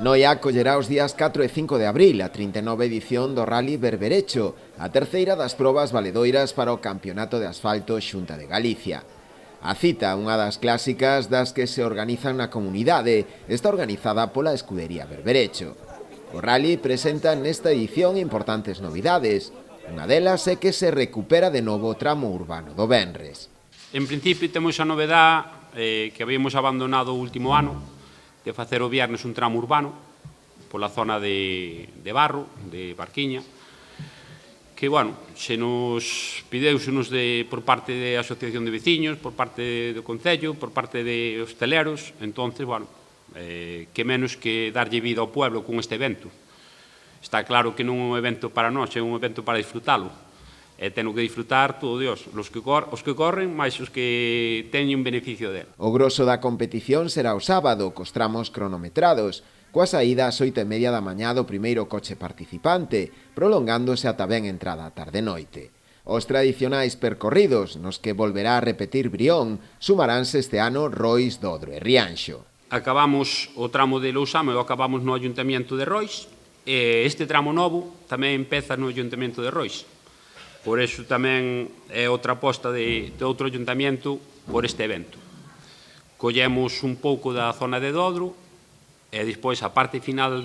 Noia collerá os días 4 e 5 de abril a 39 edición do Rally Berberecho, a terceira das probas valedoiras para o Campeonato de Asfalto Xunta de Galicia. A cita, unha das clásicas das que se organizan na comunidade, está organizada pola Escudería Berberecho. O Rally presenta nesta edición importantes novidades. Unha delas é que se recupera de novo o tramo urbano do Venres. En principio temos a novedade que habíamos abandonado o último ano, de facer o viernes un tramo urbano pola zona de Barro, de Barquiña, que, bueno, se nos pideusenos por parte da Asociación de Veciños, por parte do Concello, por parte de hosteleros, entonces, bueno, que menos que darlle vida ao pueblo con este evento. Está claro que non é un evento para nós, é un evento para disfrutalo. E teno que disfrutar todo Dios, os que corren, máis os que teñen beneficio dela. O grosso da competición será o sábado, cos tramos cronometrados, coa saída ás 8:30 da mañá do primeiro coche participante, prolongándose ata ben entrada a tarde-noite. Os tradicionais percorridos, nos que volverá a repetir Brión, sumaránse este ano Rois, Dodro e Rianxo. Acabamos o tramo de Lousame, o acabamos no Ayuntamiento de Rois, e este tramo novo tamén empeza no Ayuntamiento de Rois. Por iso tamén é outra aposta de outro ayuntamento por este evento. Collemos un pouco da zona de Dodro e despois a parte final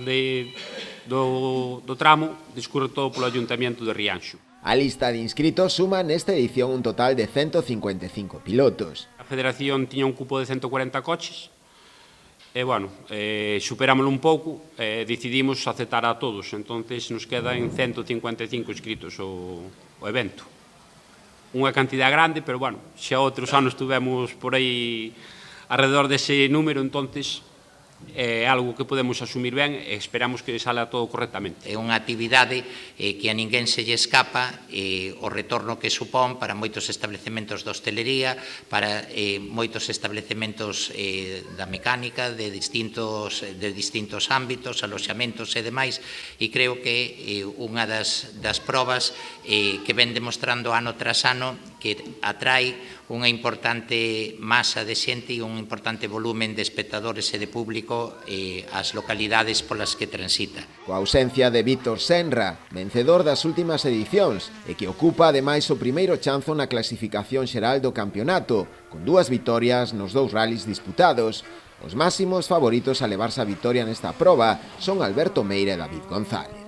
do tramo discurre todo polo ayuntamento de Rianxo. A lista de inscritos suma nesta edición un total de 155 pilotos. A Federación tiña un cupo de 140 coches e, bueno, superámoslo un pouco e decidimos aceptar a todos. Entonces nos quedan 155 inscritos o evento. Unha cantidad grande, pero, bueno, xa outros anos tuvemos por aí alrededor dese número, entonces é algo que podemos asumir ben e esperamos que sala todo correctamente. É unha actividade que a ninguén se lle escapa, o retorno que supón para moitos establecementos de hostelería, para moitos establecementos da mecánica, de distintos ámbitos, aloxamentos e demais, e creo que unha das probas que ven demostrando ano tras ano que atrae unha importante masa de xente e un importante volumen de espectadores e de público ás localidades polas que transita. Coa ausencia de Víctor Senra, vencedor das últimas edicións, e que ocupa ademais o primeiro chanzo na clasificación xeral do campeonato, con 2 vitorias nos 2 rallies disputados, os máximos favoritos a levarse a vitoria nesta proba son Alberto Meira e David González.